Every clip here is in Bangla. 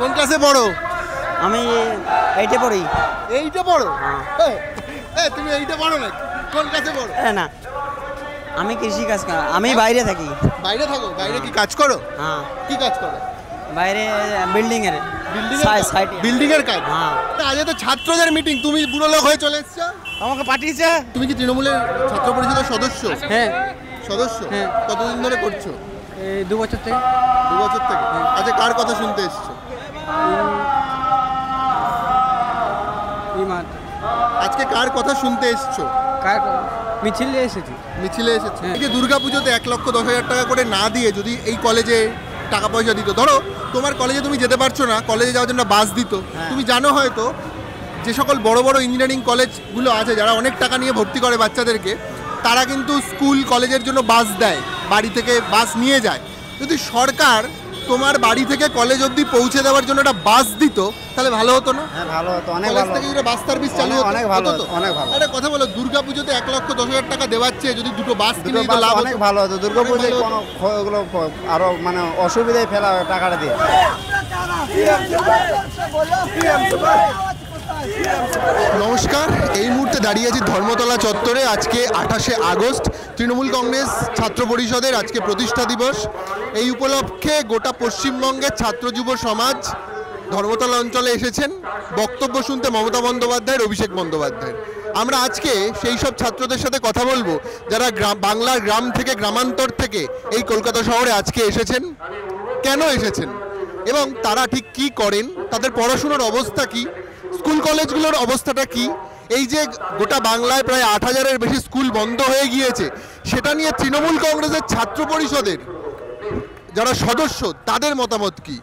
কোন ক্লাসে পড়ো? আমি এইটে পড়ি। এইটে পড়ো? হ্যাঁ। তুমি এইটে পড়ো না? কোন ক্লাসে পড়ো? না, আমি কৃষি কাজ আমি বাইরে থাকি। বাইরে থাকো? বাইরে কি কাজ করো? হ্যাঁ। কি কাজ করো? বাইরে বিল্ডিং এর বিল্ডিং এর কাজ। হ্যাঁ। আজ তো ছাত্রদের মিটিং, তুমি বুড়ো লোক হয়ে চলে এসছো। আমাকে পাঠিয়েছে। তুমি কি তৃণমূলের ছাত্র পরিষদের সদস্য? হ্যাঁ। সদস্য? হ্যাঁ। কতদিন ধরে করছো? এই 2 বছর থেকে। 2 বছর থেকে? আচ্ছা, কার কথা শুনতে এসছো? আজকে কার কথা শুনতে এসছো? মিছিলে এসেছি। মিছিলে এসেছি। এই যে দুর্গাপুজোতে 1,10,000 টাকা করে না দিয়ে যদি এই কলেজে টাকা পয়সা দিত, ধরো তোমার কলেজে তুমি যেতে পারছো না, কলেজে যাওয়ার জন্য বাস দিত। তুমি জানো হয়তো যে সকল বড় বড় ইঞ্জিনিয়ারিং কলেজগুলো আছে যারা অনেক টাকা নিয়ে ভর্তি করে বাচ্চাদেরকে, তারা কিন্তু স্কুল কলেজের জন্য বাস দেয়, বাড়ি থেকে বাস নিয়ে যায়। যদি সরকার তোমার বাড়ি থেকে কলেজ অবধি পৌঁছে দেওয়ার জন্য একটা বাস দিত তাহলে ভালো হতো না? হ্যাঁ, ভালো হতো, অনেক ভালো। কলেজ থেকে যদি বাস সার্ভিস চালু হতো অনেক ভালো হতো, অনেক ভালো। আরে কথা বলো, দুর্গাপুজোতে 1,10,000 টাকা দেওয়াচ্ছে, যদি দুটো বাস কিনে দিত লাভ অনেক ভালো হতো। দুর্গাপুজোয় কোনো ওগুলো আরো মানে অসুবিধায় ফেলা টাকাটা দিয়ে। নমস্কার, এই মুহূর্তে দাঁড়িয়ে আছি ধর্মতলা চত্বরে। আজকে 28শে আগস্ট, তৃণমূল কংগ্রেস ছাত্র পরিষদের আজকে প্রতিষ্ঠা দিবস। এই উপলক্ষে গোটা পশ্চিমবঙ্গের ছাত্র যুব সমাজ ধর্মতলা অঞ্চলে এসেছেন বক্তব্য শুনতে মমতা বন্দ্যোপাধ্যায়ের, অভিষেক বন্দ্যোপাধ্যায়ের। আমরা আজকে সেই সব ছাত্রদের সাথে কথা বলবো যারা বাংলার গ্রাম থেকে, গ্রামান্তর থেকে এই কলকাতা শহরে আজকে এসেছেন, কেন এসেছেন এবং তারা ঠিক কি করেন, তাদের পড়াশোনার অবস্থা কি, স্কুল কলেজগুলোর অবস্থাটা কি, এই যে গোটা বাংলায় প্রায় 8,000-এর বেশি স্কুল বন্ধ হয়ে গিয়েছে, সেটা নিয়ে তৃণমূল কংগ্রেসের ছাত্র পরিষদের যারা সদস্য তাদের মতামত কি,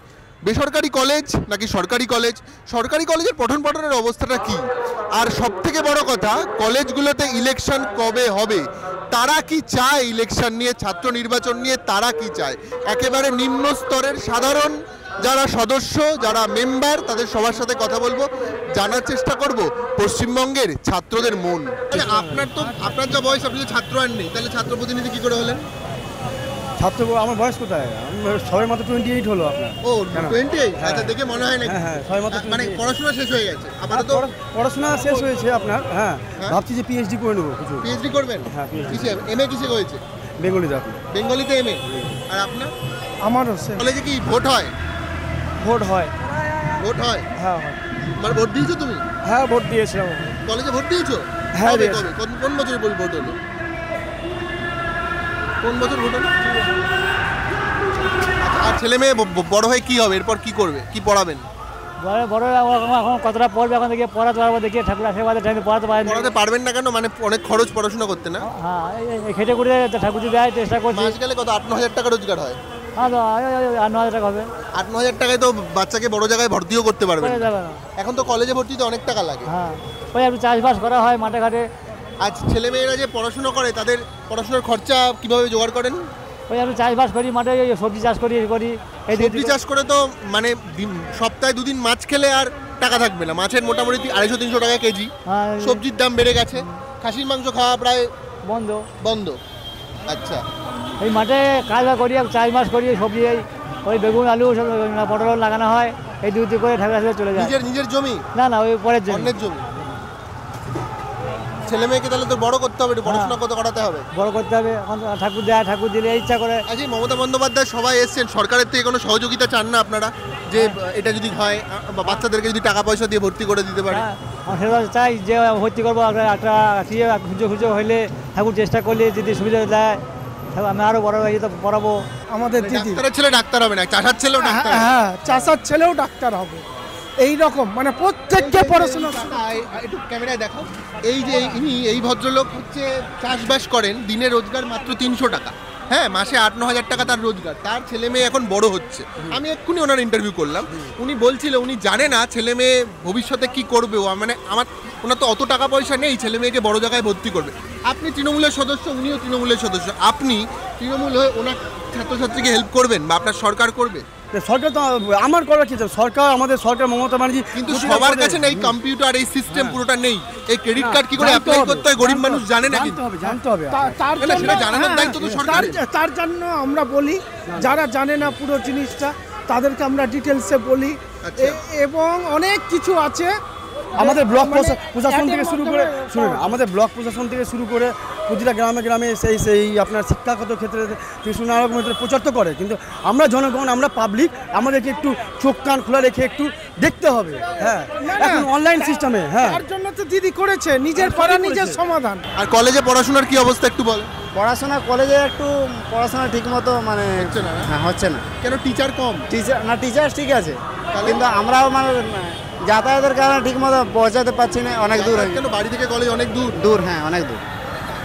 বেসরকারি কলেজ নাকি সরকারি কলেজ, সরকারি কলেজের পঠন পাঠনের অবস্থাটা কি, আর সব থেকে বড় কথা কলেজগুলোতে ইলেকশন কবে হবে, তারা কি চায়, ইলেকশন নিয়ে, ছাত্র নির্বাচন নিয়ে তারা কি চায়, একেবারে নিম্ন স্তরের সাধারণ যারা সদস্য, যারা মেম্বার, তাদের সবার সাথে কথা বলবো, জানার চেষ্টা করব পশ্চিমবঙ্গের ছাত্রদের মন। আপনার যা বয়স, আপনি ছাত্র আর নেই, তাহলে ছাত্র প্রতিনিধি কি করে হলেন? ছাত্র আমার বয়স কোথায়? সবাই মাত্র 28 হলো আপনার। ও 28? আচ্ছা, দেখে মনে হয় না। হ্যাঁ, সবাই মাত্র মানে পড়াশোনা শেষ হয়ে গেছে আপাতত? পড়াশোনা শেষ হয়েছে আপনার। হ্যাঁ, ভাবছি যে পিএইচডি করে নেবো কিছু। পিএইচডি করবেন? হ্যাঁ, কিসে? এমএ কিসে হয়েছে? বেঙ্গলিতে। আপনি? বেঙ্গলিতে এমএ। আর আপনার? আমারও কলেজে কি ভোট হয়? ভোট হয়। ভোট হয়? হ্যাঁ। মানে ভোট দিয়েছো তুমি? হ্যাঁ, ভোট দিয়েছিলাম। কলেজে ভোট দিয়েছো? হ্যাঁ, কোন বছর ভোট হলো? কোন বছর ভোট হলো? আর ছেলে মেয়ে বড় হয়ে কি হবে, এরপর কি করবে, কি পড়াবেন? বড় এখন কতটা পড়বে, এখন দেখি পড়াতে পারবো, দেখি ঠাকুর আশীর্বাদে টাইমে পড়াতে পারবেন না কেন? মানে অনেক খরচ পড়াশোনা করতে না? হ্যাঁ, খেটে করে ঠাকুর দেয়, চেষ্টা করছি। মাস গেলে কত 8-9 টাকা রোজগার হয়? হ্যাঁ, 8-9 টাকা হবে। 8-9 টাকায় তো বাচ্চাকে বড় জায়গায় ভর্তিও করতে পারবেন না। এখন তো কলেজে ভর্তিতে অনেক টাকা লাগে। হ্যাঁ, ওই একটু চাষবাস করা হয় মাঠে ঘাটে। আজ ছেলে মেয়েরা যে পড়াশোনা করে তাদের পড়াশোনার খরচা কিভাবে জোগাড় করেন? ওই একটু চাষবাস করি মাঠে, সবজি চাষ করি। এই সবজি চাষ করে তো মানে সপ্তাহে 2 দিন মাছ খেলে আর টাকা থাকবে না। মাছের মোটামুটি 250-300 টাকা কেজি। সবজির দাম বেড়ে গেছে, খাসির মাংস খাওয়া প্রায় বন্ধ। আচ্ছা, এই মাঠে কাজ করি, চাষবাস করি, সবজি ওই বেগুন আলু পটল লাগানো হয়, এই দুই করে ঠাকুর চলে যায়। নিজের জমি না, ওই পরের জমি, অন্যের জমি। ছেলে মেয়েকে তাহলে তো বড় করতে হবে, পড়াশোনা করাতে হবে, বড় করতে হবে। এখন ঠাকুর দেয়, ঠাকুর দিলে ইচ্ছা করে। আজকে মমতা বন্দ্যোপাধ্যায় সবাই এসছেন, সরকারের থেকে কোনো সহযোগিতা চান না আপনারা যে এটা যদি হয় বাচ্চাদেরকে যদি টাকা পয়সা দিয়ে ভর্তি করে দিতে পারে? সেটা চাই যে ভর্তি করবো, একটা খুঁজো হইলে ঠাকুর চেষ্টা করলে যদি সুবিধা দেয় আমি আরো বড় হয়ে পড়াবো। আমাদের ডাক্তারের ছেলে ডাক্তার হবে না, চাষার ছেলেও ডাক্তার? হ্যাঁ, চাষার ছেলেও ডাক্তার হবে। এই রকম মানে প্রত্যেককে পড়াশোনা। একটু ক্যামেরায় দেখো, এই যে এই ভদ্রলোক হচ্ছে চাষবাস করেন, দিনে রোজগার মাত্র 300 টাকা। হ্যাঁ, মাসে 8-9 টাকা তার রোজগার। তার ছেলে মেয়ে এখন বড় হচ্ছে। আমি এক্ষুনি ওনার ইন্টারভিউ করলাম, উনি বলছিল উনি জানে না ছেলে মেয়ে ভবিষ্যতে কি করবে। মানে ওনার তো অত টাকা পয়সা নেই ছেলে মেয়েকে বড় জায়গায় ভর্তি করবে। আপনি তৃণমূলের সদস্য, উনিও তৃণমূলের সদস্য, আপনি তৃণমূল হয়ে ওনার ছাত্রছাত্রীকে হেল্প করবেন বা আপনার সরকার করবে? সরকার তো আমার করার কি, সরকার আমাদের সরকার মমতা ব্যানার্জি, কিন্তু সবার কাছে নেই কম্পিউটার, এই সিস্টেম পুরোটা নেই। এই ক্রেডিট কার্ড কি করে অ্যাপ্লাই করতে হয় গরিব মানুষ জানে না, জানতে হবে। সেটা জানানোর দায়িত্ব তো সরকারের। তার জন্য আমরা বলি যারা জানে না পুরো জিনিসটা তাদেরকে আমরা ডিটেলসে বলি আচ্ছা। এবং অনেক কিছু আছে আমাদের ব্লক মানে প্রশাসন থেকে শুরু করে মাধ্যমে শুনুন, পাওয়া আমাদের ব্লক প্রশাসন থেকে শুরু করে প্রতিটা গ্রামে গ্রামে সেই আপনার শিক্ষাগত ক্ষেত্রে থেকে শুনে আরো প্রচার তো করে, কিন্তু আমরা জনগণ, আমরা পাবলিক, আমাদেরকে একটু চোখ কান খোলা রেখে একটু দেখতে হবে। হ্যাঁ, না, না। এখন অনলাইন সিস্টেমে হ্যাঁ তার জন্য তো দিদি করেছে নিজের পাড়া নিজের সমাধান। আর কলেজে পড়াশোনার কি অবস্থা একটু বলো। পড়াশোনা কলেজে একটু পড়াশোনা ঠিক মতো মানে হচ্ছে না, না? হ্যাঁ হচ্ছে না। কেন টিচার কম? টিচার ঠিক আছে, তাহলে? কিন্তু আমরাও মানে যাতায়াতের কারণে ঠিক মতো পৌঁছাতে পারছি না, অনেক দূর হয়ে কেন বাড়ি থেকে কলেজ অনেক দূর? দূর, হ্যাঁ অনেক দূর।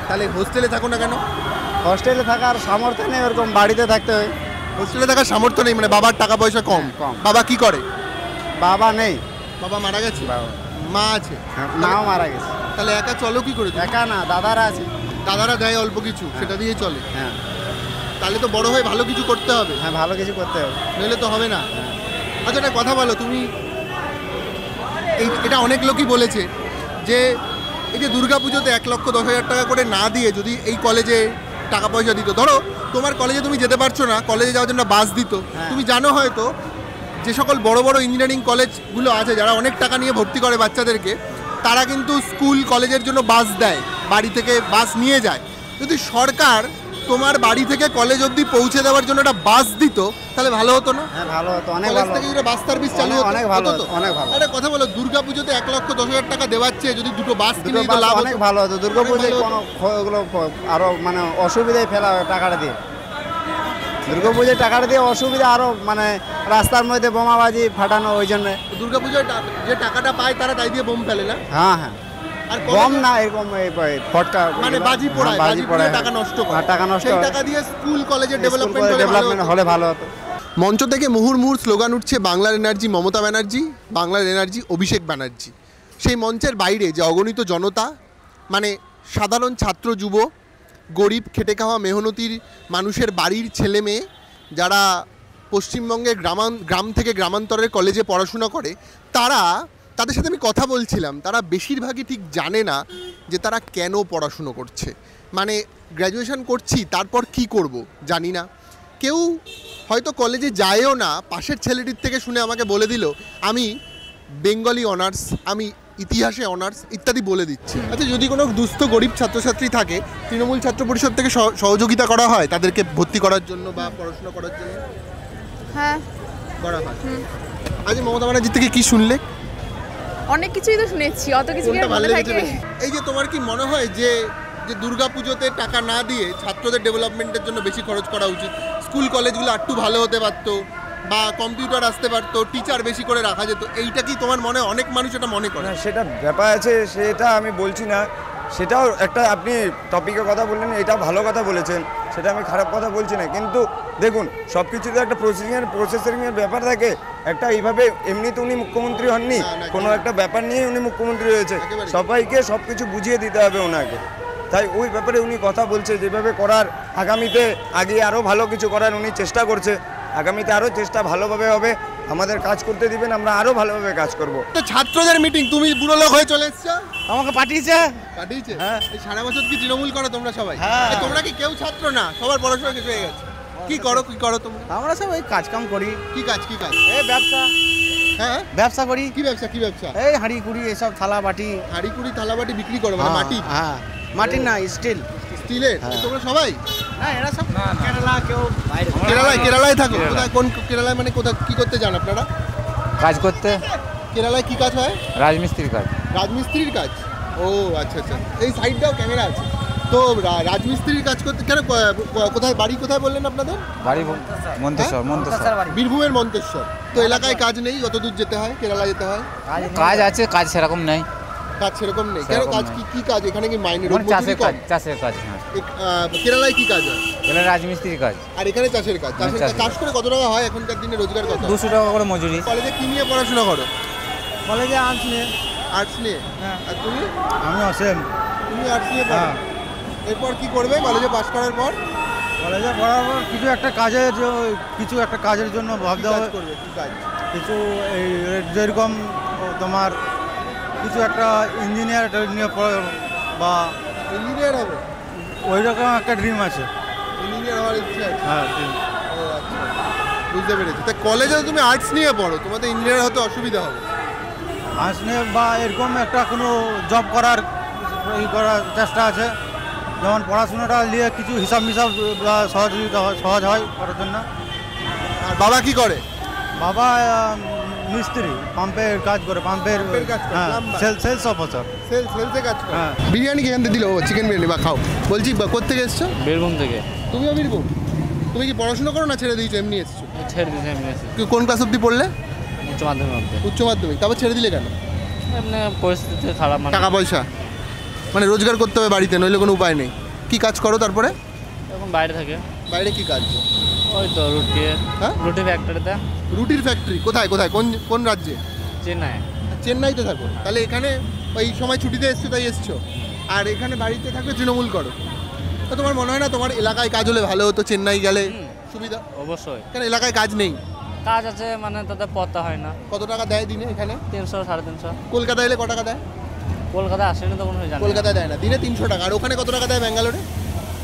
তাহলে হোস্টেলে থাকো না কেন? হস্টেলে থাকার সামর্থ্য নেই, ওরকম বাড়িতে থাকতে হয়। হোস্টেলে থাকার সামর্থ্য নেই মানে বাবার টাকা পয়সা কম? হ্যাঁ, কম। বাবা কি করে? বাবা নেই, বাবা মারা গেছে? বাবা মা আছে? মাও মারা গেছে। তাহলে একা চলো কি করে তুমি? একা না, দাদারা আছে। দাদারা দেয় অল্প কিছু, সেটা দিয়ে চলে। হ্যাঁ তাহলে তো বড় হয়ে ভালো কিছু করতে হবে, হ্যাঁ ভালো কিছু করতে হবে। নইলে তো হবে না। আচ্ছা একটা কথা বলো, তুমি এটা অনেক লোকই বলেছে যে এই যে দুর্গাপুজোতে 1,10,000 টাকা করে না দিয়ে যদি এই কলেজে টাকা পয়সা দিত, ধরো তোমার কলেজে তুমি যেতে পারছো না, কলেজে যাওয়ার জন্য বাস দিত। তুমি জানো হয়তো যে সকল বড় বড় ইঞ্জিনিয়ারিং কলেজগুলো আছে যারা অনেক টাকা নিয়ে ভর্তি করে বাচ্চাদেরকে, তারা কিন্তু স্কুল কলেজের জন্য বাস দেয়, বাড়ি থেকে বাস নিয়ে যায়। যদি সরকার তোমার বাড়ি থেকে কলেজ অবধি পৌঁছে দেওয়ার জন্য একটা বাস দিত তাহলে ভালো হতো না? হ্যাঁ ভালো হতো, অনেক কলেজ ভালো থেকে যদি বাস সার্ভিস চালু হতো, অনেক ভালো হতো তো? হতো, অনেক ভালো। একটা কথা বলো, দুর্গাপুজোতে 1,10,000 টাকা দেওয়াচ্ছে, যদি দুটো বাস কিনে দুটো দিত বাস লাভ অনেক হতো। ভালো হতো। দুর্গাপুজোয় অনেক ভালো কোনো ওগুলো আরো মানে অসুবিধায় ফেলা হয় টাকাটা দিয়ে। দুর্গাপুজোয় টাকাটা দিয়ে অসুবিধা আরো, মানে রাস্তার মধ্যে বোমাবাজি ফাটানো, ওই জন্য। দুর্গাপুজোয় যে টাকাটা পায় তারা তাই দিয়ে বোম ফেলে না? হ্যাঁ হ্যাঁ, আর বম না, এরকম ফটকা মানে বাজি পোড়ায়, বাজি পোড়ায় টাকা নষ্ট করে। টাকা নষ্ট সেই হয়। টাকা দিয়ে স্কুল কলেজের ডেভেলপমেন্ট ডেভেলপমেন্ট হলে ভালো হতো। মঞ্চ থেকে মুহুর্মুহুর স্লোগান উঠছে, বাংলার এনার্জি মমতা ব্যানার্জি, বাংলার এনার্জি অভিষেক ব্যানার্জি। সেই মঞ্চের বাইরে যে অগণিত জনতা, মানে সাধারণ ছাত্র যুব, গরিব খেটে খাওয়া মেহনতির মানুষের বাড়ির ছেলে মেয়ে, যারা পশ্চিমবঙ্গের গ্রাম থেকে গ্রামান্তরের কলেজে পড়াশোনা করে, তাদের সাথে আমি কথা বলছিলাম। তারা বেশিরভাগই ঠিক জানে না যে তারা কেন পড়াশুনো করছে। মানে গ্র্যাজুয়েশন করছি, তারপর কি করব জানি না। কেউ হয়তো কলেজে যায়ও না, পাশের ছেলেটির থেকে শুনে আমাকে বলে দিল আমি বেঙ্গলি অনার্স, আমি ইতিহাসে অনার্স ইত্যাদি বলে দিচ্ছে। আচ্ছা, যদি কোনো দুস্থ গরিব ছাত্রছাত্রী থাকে, তৃণমূল ছাত্র পরিষদ থেকে সহযোগিতা করা হয় তাদেরকে ভর্তি করার জন্য বা পড়াশোনা করার জন্য? হ্যাঁ করা হয়। আজ মমতা ব্যানার্জির থেকে কি শুনলে? অনেক কিছুই তো শুনেছি, অত কিছু কি কোনটা আর ভালো মনে লেগেছে থাকে? বেশি? এই যে তোমার কি মনে হয় যে দুর্গাপুজোতে টাকা না দিয়ে ছাত্রদের ডেভেলপমেন্টের জন্য বেশি খরচ করা উচিত? স্কুল কলেজগুলো একটু ভালো হতে পারতো, বা কম্পিউটার আসতে পারতো, টিচার বেশি করে রাখা যেত। এইটা কি তোমার মনে, অনেক মানুষ এটা মনে করে? না, সেটা ব্যাপার আছে, সেটা আমি বলছি না। সেটাও একটা, আপনি টপিকের কথা বললেন, এটাও ভালো কথা বলেছেন, সেটা আমি খারাপ কথা বলছি না। কিন্তু দেখুন, সব কিছুতে একটা প্রসেসিংয়ের ব্যাপার থাকে। একটা এইভাবে এমনি তো উনি মুখ্যমন্ত্রী হননি, কোনো একটা ব্যাপার নিয়ে উনি মুখ্যমন্ত্রী হয়েছে। সবাইকে সব কিছু বুঝিয়ে দিতে হবে ওনাকে। তাই ওই ব্যাপারে উনি কথা বলছে, যেভাবে করার আগামীতে আগে আরও ভালো কিছু করার উনি চেষ্টা করছে। আগামীতে আরও চেষ্টা ভালোভাবে হবে, আমাদের কাজ করতে দিবেন, আমরা আরও ভালোভাবে কাজ করব। তো ছাত্রদের মিটিং, তুমি বুড়ো লোক হয়ে চলে এসছো? আমাকে পাঠিয়েছে। হ্যাঁ, এই সারা বছর কি তৃণমূল করো তোমরা সবাই? হ্যাঁ। তোমরা কি কেউ ছাত্র না? সবার পড়াশোনা শেষ হয়ে গেছে। কি করো তোমরা? আমরা সব ওই কাজ কাম করি। কি কাজ? এই ব্যবসা, হ্যাঁ, ব্যবসা করি। কি ব্যবসা? এই হাঁড়ি কুড়ি এসব থালা বাটি। হাঁড়ি কুড়ি থালা বাটি বিক্রি করো, মানে মাটি? হ্যাঁ, মাটির না, স্টিল। স্টিলের? তোমরা সবাই না, এরা সব কেরালা, কেউ বাইরে। কেরালায় থাকো? কোথায়, কোন কেরালায়, মানে কোথায় কি করতে যান আপনারা? কাজ করতে। কেরালায় কি কাজ হয়? রাজমিস্ত্রির কাজ। রাজমিস্ত্রির কাজ? ও আচ্ছা। এই সাইডটাও ক্যামেরা আছে তো। রাজমিস্ত্রির কাজ করতে কেন, কোথায় বাড়ি, কোথায় বললেন আপনাদের বাড়ি? মন্তেশ্বর। বীরভূমের মন্তেশ্বর। তো এলাকায় কাজ নেই, কত দূর যেতে হয়? কেরালা যেতে হয়? কাজ আছে, কাজ সেরকম নেই। কাজ সেরকম নেই কেন? কাজ কি কাজ এখানে? কি মাইনে? চাষের কাজ। হ্যাঁ, কেরালায় কি কাজ হয়? এগুলো রাজমিস্ত্রির কাজ। আর এখানে চাষের কাজ। চাষ করে কত টাকা হয় এখনকার দিনে? রোজগার কত? 200 টাকা করে মজুরি। কলেজে কি নিয়ে পড়াশোনা করো? কলেজে আর্টস নিয়ে। আর্টস নিয়ে? আর তুমি? আমিও সেম। তুমি আর্টস নিয়ে পড়ো? এরপর কি করবে কলেজে পাশ করার পর? কলেজে পড়ার পর কিছু একটা কাজের জন্য ভাবতে হবে। কি কাজ? কিছু এই যেরকম তোমার কিছু একটা ইঞ্জিনিয়ার নিয়ে বা ইঞ্জিনিয়ার হবে? ওই রকম একটা ড্রিম আছে। ইঞ্জিনিয়ার হওয়ার ইচ্ছা আছে? হ্যাঁ। ও আচ্ছা, বুঝতে পেরেছি। তা কলেজে তো তুমি আর্টস নিয়ে পড়ো, তোমাদের ইঞ্জিনিয়ার হতে অসুবিধা হবে। আর্টস নিয়ে বা এরকম একটা কোনো জব করার করার চেষ্টা আছে, যেমন পড়াশোনাটা নিয়ে কিছু হিসাব মিসাব সহজ হয় করার জন্য। আর বাবা কি করে? বাবা মিস্ত্রি, পাম্পের কাজ করে, পাম্পের কাজ করে, হ্যাঁ, plumber। Sales officer. সেলসে কাজ করে। হ্যাঁ। বিরিয়ানি কি এখান থেকে দিল? ও চিকেন বিরিয়ানি, বা খাও। বলছি কোত্থেকে এসছো? বীরভূম থেকে তুমিও বীরভূম? তুমি কি পড়াশোনা করো না ছেড়ে দিয়েছো এমনি এসছো? ছেড়ে দিয়েছি এমনি এসে কোন ক্লাস অবধি পড়লে? উচ্চ মাধ্যমিক অবধি। উচ্চ মাধ্যমিক, তারপর ছেড়ে দিলে কেন? এমনি পরিস্থিতি খারাপ, মানে টাকা পয়সা, মানে রোজগার করতে হবে বাড়িতে, নইলে কোনো উপায় নেই। কি কাজ করো তারপরে? এখন বাইরে থাকে। বাইরে কি কাজ? ওই তো রুটি, হ্যাঁ? রুটি ফ্যাক্টরিতে। রুটির ফ্যাক্টরি? কোথায় কোথায়, কোন রাজ্যে? চেন্নাই। চেন্নাইতে থাকো? তাহলে এখানে ওই সময় ছুটিতে এসছো তাই এসছো, আর এখানে বাড়িতে থাকলে তৃণমূল করো। তো তোমার মনে হয় না তোমার এলাকায় কাজ হলে ভালো হতো? চেন্নাই গেলে সুবিধা। অবশ্যই কেন এলাকায় কাজ নেই? কাজ আছে, মানে তাদের পড়তে হয় না। কত টাকা দেয় দিনে এখানে? 300 350। কলকাতায় এলে ক টাকা দেয়? কলকাতায় আসেনি তো কোনো জানি না। কলকাতায় দেয় না, দিনে 300 টাকা। আর ওখানে কত টাকা দেয় ব্যাঙ্গালোরে?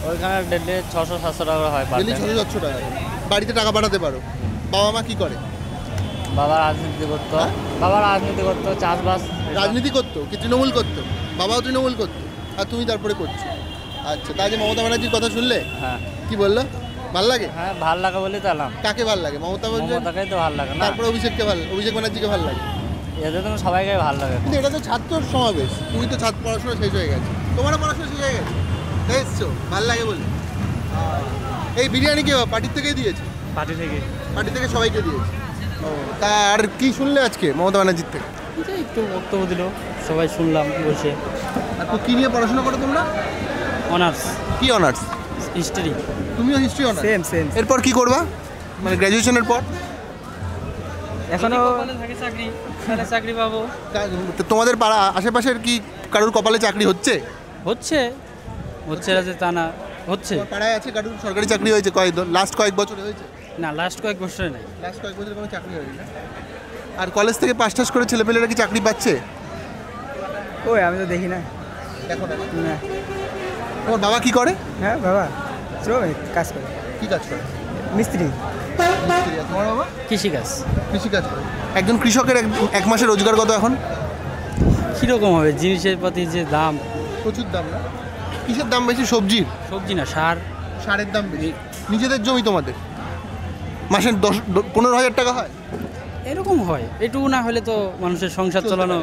ওইখানে ডেলি 600 700 টাকা হয় পার ডেলি ডে। 600-700 টাকা। বাড়িতে টাকা পাঠাতে পারো। বাবা মা কি করে? বাবা রাজনীতি করতো, হ্যাঁ? বাবা রাজনীতি করতো, চাষবাস। রাজনীতি করতো কি তৃণমূল করতো? বাবাও তৃণমূল করতো, আর তুমি তারপরে করছো। আচ্ছা, তাই যে মমতা ব্যানার্জির কথা শুনলে হ্যাঁ কি বললো? ভাল লাগে? হ্যাঁ, ভাল লাগে বলেই তো এলাম। কাকে ভাল লাগে? মমতা ব্যানার্জি? মমতাকেই তো ভাল লাগে না, তারপরে অভিষেক ব্যানার্জিকে ভাল লাগে। এদের তো সবাইকে ভাল লাগে। কিন্তু এটা তো ছাত্র সমাবেশ, তুমি তো ছাত্র, পড়াশোনা শেষ হয়ে গেছে, তোমারও পড়াশোনা শেষ হয়ে গেছে, তাই এসছো ভাল লাগে বলে। এই বিরিয়ানি কে পার্টির থেকেই দিয়েছে? পার্টি থেকে পার্টি থেকে সবাইকে দিয়েছে। ও, তা আর কি শুনলে আজকে মমতা ব্যানার্জির থেকে? একটু বক্তব্য দিল, সবাই শুনলাম বসে। আর তো কি নিয়ে পড়াশোনা করো তোমরা? অনার্স কি অনার্স? হিস্ট্রি। তুমিও হিস্ট্রি অনার্স? সেম। এরপর কি করবা, মানে গ্র্যাজুয়েশনের পর? এখনো থাকে চাকরি, তাহলে চাকরি পাবো। তো তোমাদের পাড়া আশেপাশের কি কারোর কপালে চাকরি হচ্ছে? হচ্ছে না যে তা না, হচ্ছে তোমার পাড়ায় আছে কারোর সরকারি চাকরি হয়েছে? লাস্ট কয়েক বছরে হয়েছে? না, লাস্ট কয়েক বছরে নাই। লাস্ট কয়েক বছরে কোনো চাকরি হয়নি না? আর কলেজ থেকে পাস টাস করে ছেলেপেলেরা কি চাকরি পাচ্ছে? ওই আমি তো দেখি না। দেখো না। না। তোমার বাবা কি করে? হ্যাঁ বাবা শ্রমিক, কাজ করে, কি কাজ করে? মিস্ত্রি। মিস্ত্রি। আর তোমার বাবা? কৃষিকাজ। কৃষিকাজ করে। একজন কৃষকের এক মাসে রোজগার কত এখন? কীরকম হবে জিনিসের প্রতি যে দাম? প্রচুর দাম না? কিসের দাম বেশি? সবজির? সবজি না, সার। সারের দাম বেশি। নিজেদের জমি তোমাদের মাসে 15,000 টাকা হয়? এরকম হয়, এটুকু না হলে তো মানুষের সংসার চালানো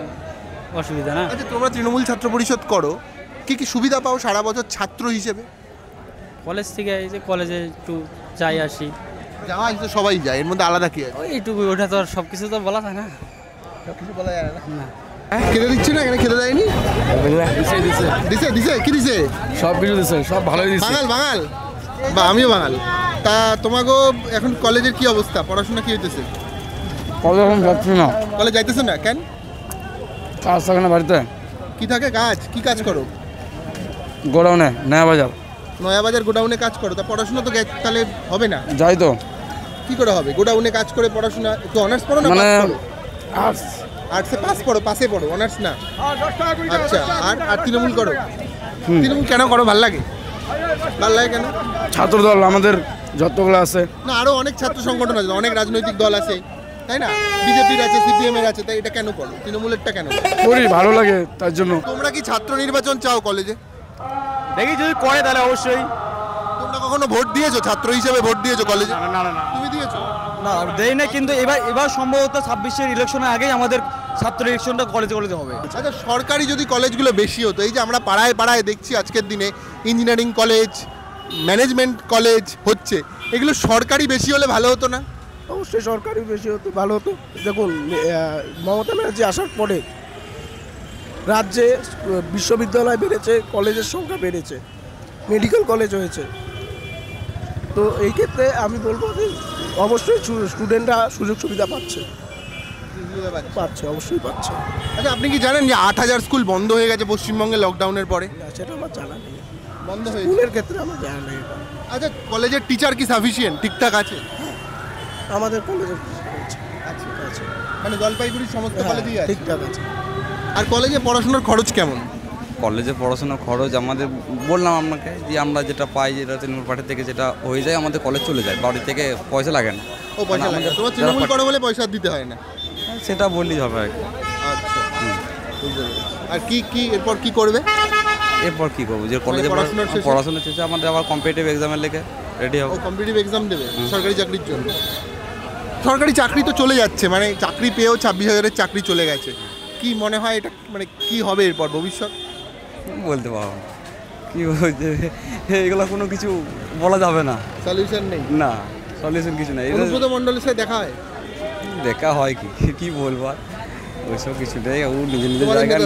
অসুবিধা না। আচ্ছা, তোমরা তৃণমূল ছাত্র পরিষদ করো, কি কি সুবিধা পাও সারা বছর ছাত্র হিসেবে? কলেজ থেকে এই যে কলেজে একটু যাই আসি, যাওয়া তো সবাই যায়, এর মধ্যে আলাদা কি আছে? ওই এইটুকু, ওটা তো আর সব কিছু তো বলা যায় না। সব কিছু বলা যায় না। না। খেতে দিচ্ছে না? এখানে খেতে দেয়নি? দিছে কি দিছে? সব কিছু দিচ্ছে, সব ভালোই দিচ্ছে। বাঙাল বা আমিও বাঙাল। তা তোমাকেও এখন কলেজের কি অবস্থা, পড়াশোনা কি হইতেছে? কলেজ এখন যাচ্ছি না, কলেজ যাইতেছে না কেন? কাজ থাকে না বাড়িতে। কি থাকে কাজ? কি কাজ করো? গোডাউনে, নয়া বাজার। নয়াবাজার গোডাউনে কাজ করো, তা পড়াশোনা তো তাহলে হবে না। যাই তো, কি করে হবে? গোডাউনে কাজ করে পড়াশোনা একটু অনার্স পড়ো না? মানে পাস পড়ো? আর্টস। আর্টসে পাসে পড়ো, অনার্স না। আচ্ছা, আর তৃণমূল করো? তৃণমূল কেন করো? ভাল লাগে? ভাল লাগে কেন? ছাত্র দল আমাদের যতগুলো আছে, না, আরো অনেক ছাত্র সংগঠন আছে, অনেক রাজনৈতিক দল আছে, তাই না? বিজেপির আছে, সিপিএম এর আছে, তাই এটা কেন করো? তৃণমূলেরটা কেন করো? করি, ভালো লাগে তার জন্য। তোমরা কি ছাত্র নির্বাচন চাও কলেজে? দেখি যদি করে তাহলে অবশ্যই। তোমরা কখনো ভোট দিয়েছো? ছাত্র হিসেবে ভোট দিয়েছো কলেজে? না, তুমি দিয়েছো? না দেই না, কিন্তু এবার সম্ভবত 26-এর ইলেকশনের আগেই আমাদের ছাত্র ইলেকশনটা কলেজে হবে। আচ্ছা, সরকারি যদি কলেজগুলো বেশি হতো, এই যে আমরা পাড়ায় পাড়ায় দেখছি আজকের দিনে ইঞ্জিনিয়ারিং কলেজ, ম্যানেজমেন্ট কলেজ হচ্ছে, এগুলো সরকারি বেশি হলে ভালো হতো না? অবশ্যই সরকারি বেশি হতো, ভালো হতো। দেখুন, মমতা ব্যানার্জি আসার পরে রাজ্যে বিশ্ববিদ্যালয় বেড়েছে, কলেজের সংখ্যা বেড়েছে, মেডিকেল কলেজ হয়েছে। তো এই ক্ষেত্রে আমি বলবো যে অবশ্যই স্টুডেন্টরা সুযোগ সুবিধা পাচ্ছে, অবশ্যই পাচ্ছে। আচ্ছা, আপনি কি জানেন যে 8,000 স্কুল বন্ধ হয়ে গেছে পশ্চিমবঙ্গে লকডাউনের পরে? না, সেটা আমার জানা নেই, বন্ধ হয়েছে। স্কুলের ক্ষেত্রে আমার জানা নেই। আচ্ছা, কলেজের টিচার কি সাফিসিয়েন্ট, ঠিকঠাক আছে? আমাদের কলেজে আছে, মানে জলপাইগুড়ির সমস্ত কলেজেই আছে? ঠিকঠাক আছে। আর কলেজে পড়াশোনার খরচ কেমন? কলেজে পড়াশোনার খরচ আমাদের বললাম আপনাকে যে আমরা যেটা পাই, যেটা তৃণমূল পার্টি থেকে যেটা হয়ে যায়, আমাদের কলেজ চলে যায়, বাড়ি থেকে পয়সা লাগে না। ও পয়সা লাগে, তোমার তৃণমূল করো বলে পয়সা দিতে হয় না? সেটা বললেই হবে আর কি। আচ্ছা, বুঝতে পেরেছি। আর কি এরপর কি করবে? এরপর কি করবো, যে কলেজে পড়াশোনা শেষে আমাদের আবার কম্পিটিটিভ এক্সামের লেগে রেডি হবো। কম্পিটিটিভ এক্সাম দেবে সরকারি চাকরির জন্য? সরকারি চাকরি তো চলে যাচ্ছে, মানে চাকরি পেয়েও 26,000-এর চাকরি চলে গেছে। কি মনে হয় এটা, মানে কি হবে এরপর ভবিষ্যৎ? বলতে পারবো না কি বলছে, এগুলো কোনো কিছু বলা যাবে না। সলিউশন নেই? না, সলিউশন কিছু নেই। অনুব্রত মণ্ডলের সাথে দেখা হয়? দেখা হয় কি বলবো আর, ওইসব কিছু নেই। ও নিজের জায়গায়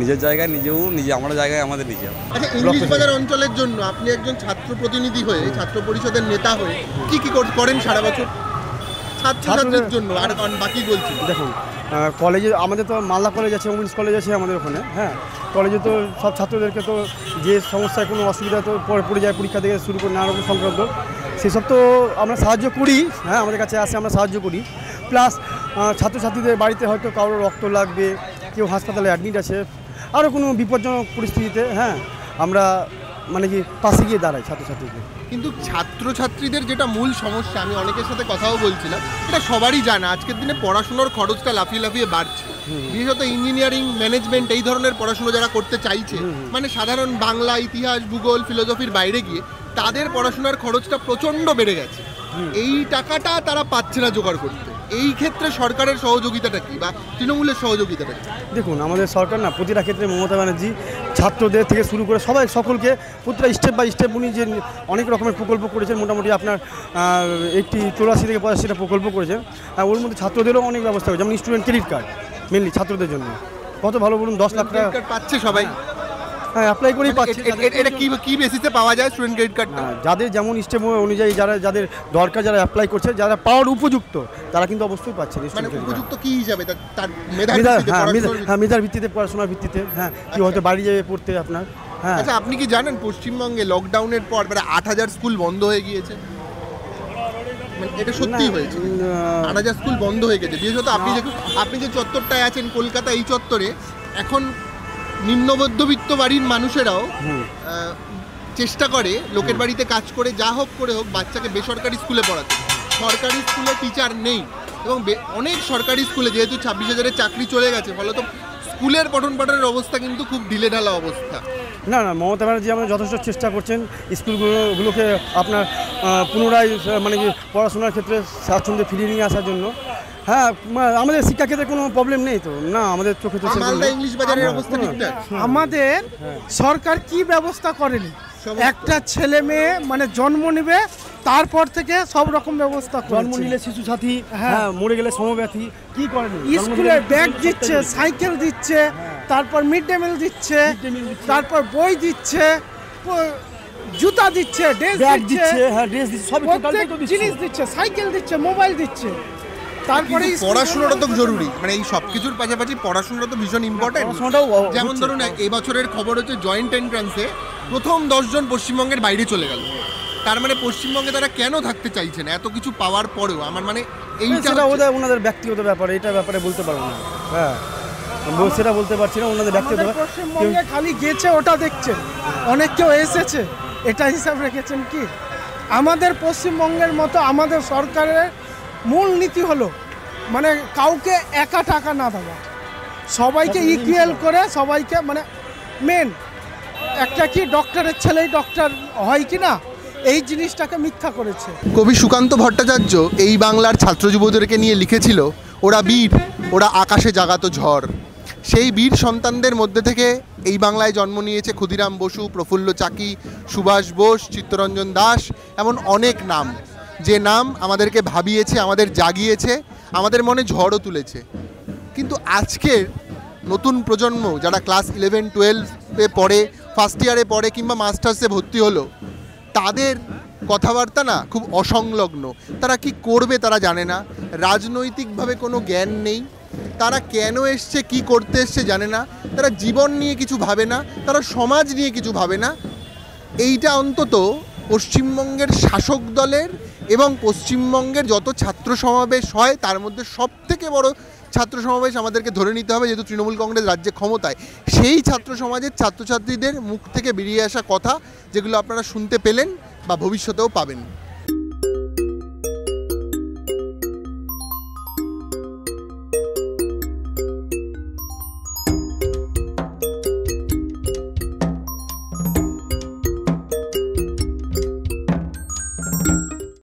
নিজের জায়গায় নিজে, আমরা জায়গায় আমাদের নিজে। আচ্ছা, ইংলিশ বাজার অঞ্চলের জন্য আপনি একজন ছাত্র প্রতিনিধি হয়ে, ছাত্র পরিষদের নেতা হয়ে কি করেন সারা বছর ছাত্রছাত্রীদের জন্য? আর বাকি বলছি, দেখুন কলেজে আমাদের তো মালদা কলেজ আছে, উমেন্স কলেজ আছে আমাদের ওখানে। হ্যাঁ, কলেজে তো সব ছাত্রদেরকে তো যে সমস্যায় কোনো অসুবিধা তো পড়ে যায়, পরীক্ষা থেকে শুরু করে নানা রকম সংক্রান্ত, সেসব তো আমরা সাহায্য করি। হ্যাঁ, আমাদের কাছে আসে, আমরা সাহায্য করি। প্লাস ছাত্রছাত্রীদের বাড়িতে হয়তো কারোর রক্ত লাগবে, কেউ হাসপাতালে অ্যাডমিট আছে, আরও কোনো বিপজ্জনক পরিস্থিতিতে হ্যাঁ আমরা মানে কি পাশে গিয়ে দাঁড়াই ছাত্রছাত্রীদের। কিন্তু ছাত্রছাত্রীদের যেটা মূল সমস্যা, আমি অনেকের সাথে কথাও বলছিলাম, এটা সবারই জানা, আজকের দিনে পড়াশোনার খরচটা লাফিয়ে বাড়ছে। বিশেষত ইঞ্জিনিয়ারিং, ম্যানেজমেন্ট এই ধরনের পড়াশোনা যারা করতে চাইছে, মানে সাধারণ বাংলা, ইতিহাস, ভূগোল, ফিলোসফির বাইরে গিয়ে তাদের পড়াশোনার খরচটা প্রচণ্ড বেড়ে গেছে। এই টাকাটা তারা পাচ্ছে না জোগাড় করতে। এই ক্ষেত্রে সরকারের সহযোগিতাটা কি, বা তৃণমূলের সহযোগিতাটা কি? দেখুন, আমাদের সরকার না প্রতিটা ক্ষেত্রে, মমতা ব্যানার্জি ছাত্রদের থেকে শুরু করে সকলকে প্রতিটা স্টেপ বাই স্টেপ উনি যে অনেক রকমের প্রকল্প করেছেন। মোটামুটি আপনার 84 থেকে 85টা প্রকল্প করেছেন। ওর মধ্যে ছাত্রদেরও অনেক ব্যবস্থা হয়েছে, যেমন স্টুডেন্ট ক্রেডিট কার্ড মেনলি ছাত্রদের জন্য। কত ভালো বলুন, 10 লাখ টাকা পাচ্ছে সবাই। হ্যাঁ, অ্যাপ্লাই করেই পাচ্ছে। এটা কি বেসিসে পাওয়া যায় স্টুডেন্ট ক্রেডিট কার্ড? যাদের যেমন স্টেপ অনুযায়ী যাদের দরকার, যারা অ্যাপ্লাই করছে, যারা পাওয়ার উপযুক্ত, তারা কিন্তু অবশ্যই পাচ্ছে। মানে উপযুক্ত কি হিসাবে? তার মেধার ভিত্তিতে, পড়াশোনার ভিত্তিতে। হ্যাঁ, কি হয়তো বাড়ি যাবে পড়তে আপনার। হ্যাঁ, আচ্ছা, আপনি কি জানেন পশ্চিমবঙ্গে লকডাউনের পর প্রায় 8,000 স্কুল বন্ধ হয়ে গিয়েছে? এটা সত্যি হয়েছে, 8,000 স্কুল বন্ধ হয়ে গেছে। বিশেষত আপনি যে চত্বরটায় আছেন কলকাতা, এই চত্বরে এখন নিম্ন মধ্যবিত্ত বাড়ির মানুষেরাও চেষ্টা করে লোকের বাড়িতে কাজ করে যা হোক করে হোক বাচ্চাকে বেসরকারি স্কুলে পড়াতে। সরকারি স্কুলে টিচার নেই, এবং অনেক সরকারি স্কুলে যেহেতু 26,000-এর চাকরি চলে গেছে, ফলত স্কুলের পঠন পাঠনের অবস্থা কিন্তু খুব ঢিলেঢালা অবস্থা। না, মমতা ব্যানার্জি আমরা যথেষ্ট চেষ্টা করছেন স্কুলগুলোকে আপনার পুনরায় মানে কি পড়াশোনার ক্ষেত্রে স্বাচ্ছন্দ্যে ফিরিয়ে নিয়ে আসার জন্য। হ্যাঁ, আমাদের শিক্ষাক্ষেত্রে কোনো প্রবলেম নেই তো না, আমাদের চোখে তো ইংলিশ বাজারের অবস্থা ঠিকঠাক। আমাদের সরকার কি ব্যবস্থা করেনি, একটা ছেলে মেয়ে মানে জন্ম নেবে তারপর থেকে সব রকম ব্যবস্থা, জন্ম নিলে শিশু সাথী, হ্যাঁ মরে গেলে সমব্যথী, কি করেনি? স্কুলে ব্যাগ দিচ্ছে, সাইকেল দিচ্ছে, তারপর মিড ডে মিল দিচ্ছে, তারপর বই দিচ্ছে, জুতা দিচ্ছে, ড্রেস দিচ্ছে, হ্যাঁ ড্রেস দিচ্ছে, সব জিনিস দিচ্ছে, সাইকেল দিচ্ছে, মোবাইল দিচ্ছে। তারপরে পড়াশোনাটা তো জরুরি, মানে এই সব কিছুর পাশাপাশি পড়াশোনাটা তো ভীষণ ইম্পর্টেন্ট। যেমন ধরুন এই বছরের খবর হচ্ছে জয়েন্ট এন্ট্রান্সে প্রথম 10 জন পশ্চিমবঙ্গের বাইরে চলে গেল। তার মানে পশ্চিমবঙ্গে তারা কেন থাকতে চাইছে না এত কিছু পাওয়ার পরেও? আমার মানে এইটা ওনাদের ব্যক্তিগত ব্যাপার, এটা ব্যাপারে বলতে পারবো না। হ্যাঁ, সেটা বলতে পারছি না, ওনাদের ব্যক্তিগত। পশ্চিমবঙ্গে খালি গেছে ওটা দেখছেন, অনেক কেউ এসেছে, এটা হিসাব রেখেছেন কি? আমাদের পশ্চিমবঙ্গের মতো আমাদের সরকারের মূল নীতি হলো মানে কাউকে একা টাকা না দেওয়া, সবাইকে ইকুয়াল করে, সবাইকে মানে মেন একটা কি ডক্টরের ছেলেই ডক্টর হয় কি না, এই জিনিসটাকে মিথ্যা করেছে। কবি সুকান্ত ভট্টাচার্য এই বাংলার ছাত্র যুবদেরকে নিয়ে লিখেছিল, ওরা বীর, ওরা আকাশে জাগাতো ঝড়। সেই বীর সন্তানদের মধ্যে থেকে এই বাংলায় জন্ম নিয়েছে ক্ষুদিরাম বসু, প্রফুল্ল চাকি, সুভাষ বোস, চিত্তরঞ্জন দাস, এমন অনেক নাম, যে নাম আমাদেরকে ভাবিয়েছে, আমাদের জাগিয়েছে, আমাদের মনে ঝড়ও তুলেছে। কিন্তু আজকের নতুন প্রজন্ম যারা ক্লাস 11-12-এ পড়ে, ফার্স্ট ইয়ারে পড়ে, কিংবা মাস্টার্সে ভর্তি হলো, তাদের কথাবার্তা না খুব অসংলগ্ন। তারা কি করবে তারা জানে না, রাজনৈতিকভাবে কোনো জ্ঞান নেই, তারা কেন এসছে, কি করতে এসছে জানে না, তারা জীবন নিয়ে কিছু ভাবে না, তারা সমাজ নিয়ে কিছু ভাবে না। এইটা অন্তত পশ্চিমবঙ্গের শাসক দলের এবং পশ্চিমবঙ্গের যত ছাত্র সমাবেশ হয় তার মধ্যে সবথেকে বড় ছাত্র সমাবেশ আমাদেরকে ধরে নিতে হবে, যেহেতু তৃণমূল কংগ্রেস রাজ্যে ক্ষমতায়। সেই ছাত্র সমাজের ছাত্রছাত্রীদের মুখ থেকে বেরিয়ে আসা কথা, যেগুলো আপনারা শুনতে পেলেন বা ভবিষ্যতেও পাবেন।